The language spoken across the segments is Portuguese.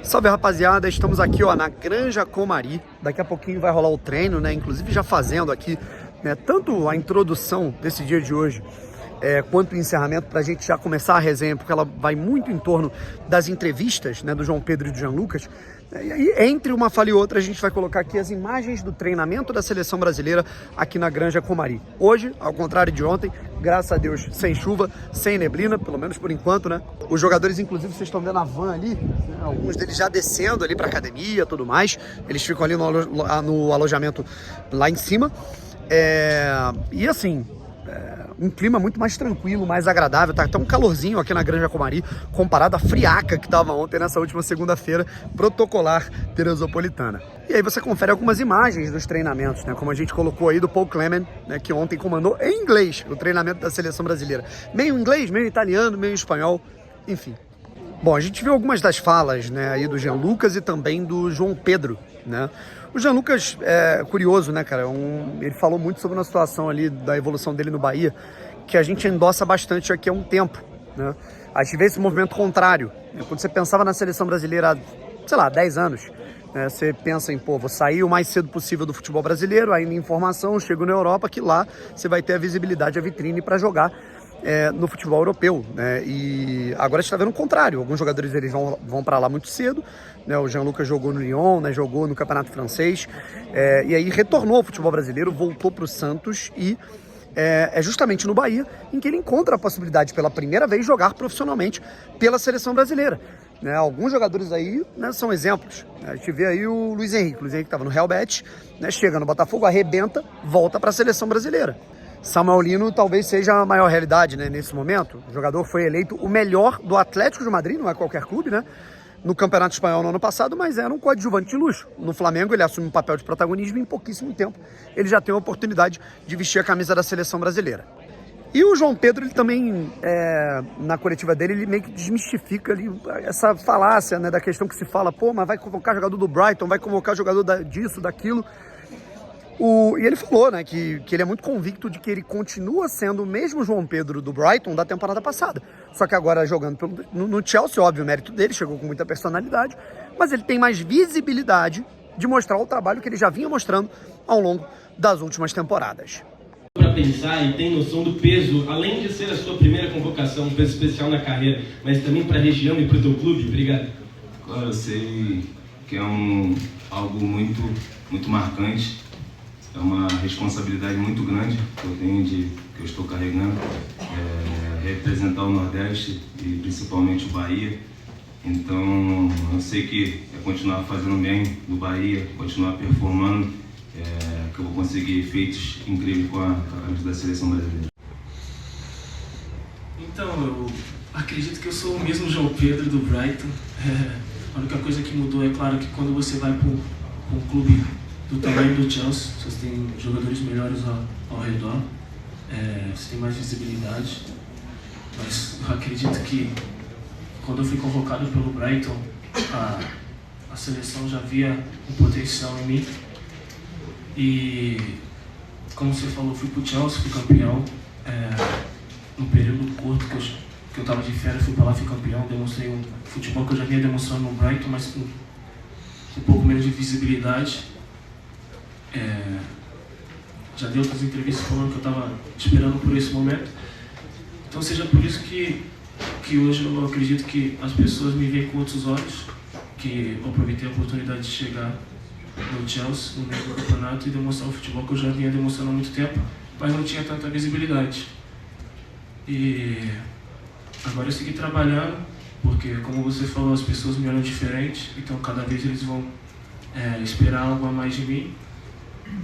Salve, rapaziada, estamos aqui ó, na Granja Comari. Daqui a pouquinho vai rolar o treino, né? Inclusive já fazendo aqui, né, tanto a introdução desse dia de hoje, quanto o encerramento, para a gente já começar a resenha, porque ela vai muito em torno das entrevistas, né, do João Pedro e do Jean Lucas. E aí, entre uma fala e outra, a gente vai colocar aqui as imagens do treinamento da seleção brasileira aqui na Granja Comari. Hoje, ao contrário de ontem, graças a Deus, sem chuva, sem neblina, pelo menos por enquanto, né? Os jogadores, inclusive, vocês estão vendo a van ali, né? Alguns deles já descendo ali para academia e tudo mais. Eles ficam ali no alojamento lá em cima. E assim, um clima muito mais tranquilo, mais agradável, tá até um calorzinho aqui na Granja Comari, comparado à friaca que tava ontem, nessa última segunda-feira, protocolar teresopolitana. E aí você confere algumas imagens dos treinamentos, né, como a gente colocou aí do Paul Clement, né, que ontem comandou em inglês o treinamento da seleção brasileira. Meio inglês, meio italiano, meio espanhol, enfim. Bom, a gente viu algumas das falas, né, aí do Jean Lucas e também do João Pedro, né. O Jean Lucas é curioso, né, cara? Ele falou muito sobre uma situação ali da evolução dele no Bahia, que a gente endossa bastante aqui há um tempo, né? A gente vê esse movimento contrário. Quando você pensava na seleção brasileira há, sei lá, 10 anos, né, você pensa em, pô, vou sair o mais cedo possível do futebol brasileiro, ainda em formação, chego na Europa, que lá você vai ter a visibilidade, a vitrine para jogar no futebol europeu, né? E agora a gente está vendo o contrário. Alguns jogadores eles vão para lá muito cedo, né? O Jean Lucas jogou no Lyon, né? Jogou no Campeonato Francês, e aí retornou ao futebol brasileiro, voltou para o Santos e é justamente no Bahia em que ele encontra a possibilidade pela primeira vez de jogar profissionalmente pela seleção brasileira, né? Alguns jogadores aí, né, são exemplos. A gente vê aí o Luiz Henrique estava no Real Betis, né, chega no Botafogo, arrebenta, volta para a seleção brasileira. Samuel Lino talvez seja a maior realidade, né, nesse momento. O jogador foi eleito o melhor do Atlético de Madrid, não é qualquer clube, né? No Campeonato Espanhol no ano passado, mas era um coadjuvante de luxo. No Flamengo ele assume um papel de protagonismo e em pouquíssimo tempo ele já tem a oportunidade de vestir a camisa da seleção brasileira. E o João Pedro, ele também, na coletiva dele, ele meio que desmistifica ali essa falácia, né, da questão que se fala, pô, mas vai convocar jogador do Brighton, vai convocar jogador disso, daquilo. E ele falou, né, que ele é muito convicto de que ele continua sendo o mesmo João Pedro do Brighton da temporada passada. Só que agora jogando no Chelsea, óbvio, o mérito dele, chegou com muita personalidade, mas ele tem mais visibilidade de mostrar o trabalho que ele já vinha mostrando ao longo das últimas temporadas. Para pensar e tem noção do peso, além de ser a sua primeira convocação, um peso especial na carreira, mas também para a região e para o teu clube? Obrigado. Claro, eu sei que é algo muito marcante. É uma responsabilidade muito grande que eu tenho, que eu estou carregando, representar o Nordeste e principalmente o Bahia. Então, eu sei que é continuar fazendo bem no Bahia, continuar performando, que eu vou conseguir feitos incríveis com a camisa da seleção brasileira. Então, eu acredito que eu sou o mesmo João Pedro do Brighton. A única coisa que mudou é claro que quando você vai para um clube do tamanho do Chelsea, você tem jogadores melhores ao redor, você tem mais visibilidade, mas eu acredito que quando eu fui convocado pelo Brighton, a seleção já via um potencial em mim e, como você falou, fui pro Chelsea, fui campeão, num período curto que eu estava de férias, fui para lá, fui campeão, demonstrei um futebol que eu já vinha demonstrando no Brighton, mas com um pouco menos de visibilidade. Já dei outras entrevistas falando que eu estava esperando por esse momento. Então seja por isso que hoje eu acredito que as pessoas me veem com outros olhos, que eu aproveitei a oportunidade de chegar no Chelsea, no meio do campeonato, e demonstrar o futebol que eu já vinha demonstrando há muito tempo, mas não tinha tanta visibilidade. E agora eu segui trabalhando, porque como você falou, as pessoas me olham diferente, então cada vez eles vão esperar algo a mais de mim.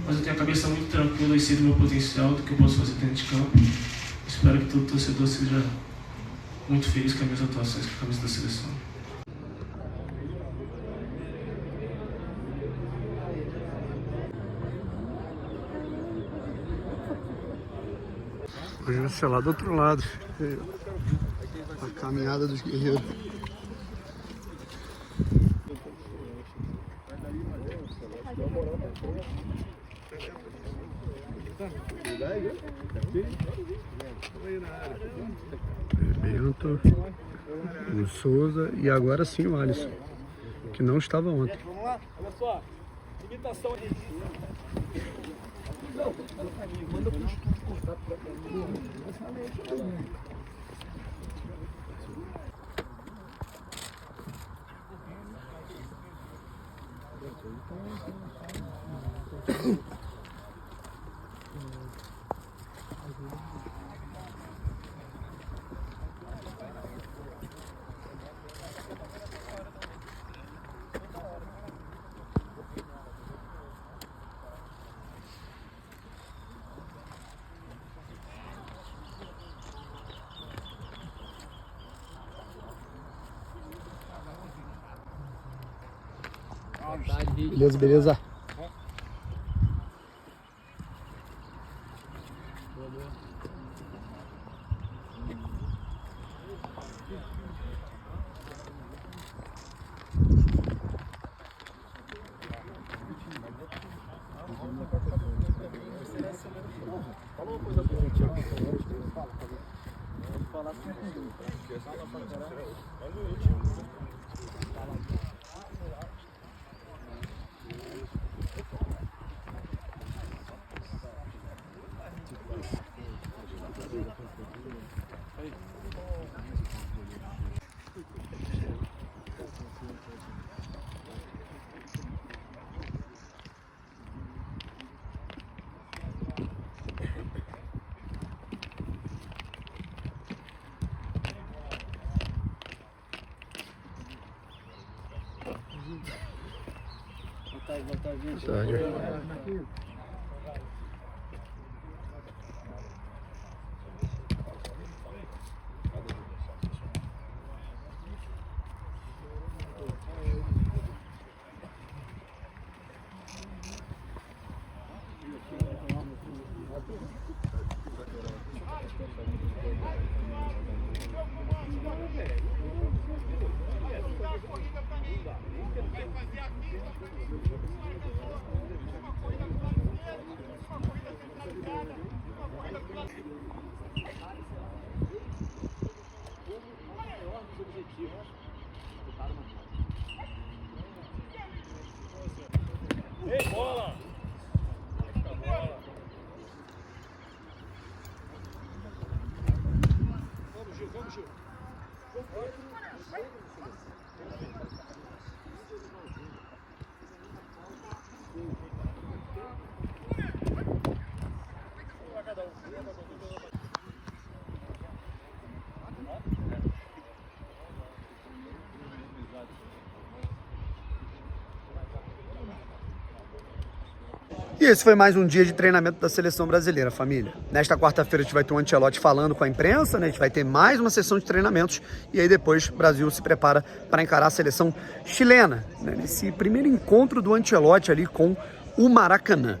Mas eu tenho a cabeça muito tranquila e sei do meu potencial, do que eu posso fazer dentro de campo. Espero que todo torcedor seja muito feliz com as minhas atuações, com a camisa da seleção. Hoje vai ser lá do outro lado, a caminhada dos guerreiros. Bento, o Souza e agora sim o Alisson. que não estava ontem. Vamos lá? Olha só. Limitação de... Não, manda pro estúdio cortar pra cá. Beleza, beleza. Sérgio. Ei, bola! Vamos, Gil, vamos, Gil. E esse foi mais um dia de treinamento da seleção brasileira, família. Nesta quarta-feira a gente vai ter o Ancelotti falando com a imprensa, né? A gente vai ter mais uma sessão de treinamentos e aí depois o Brasil se prepara para encarar a seleção chilena, né? Nesse primeiro encontro do Ancelotti ali com o Maracanã.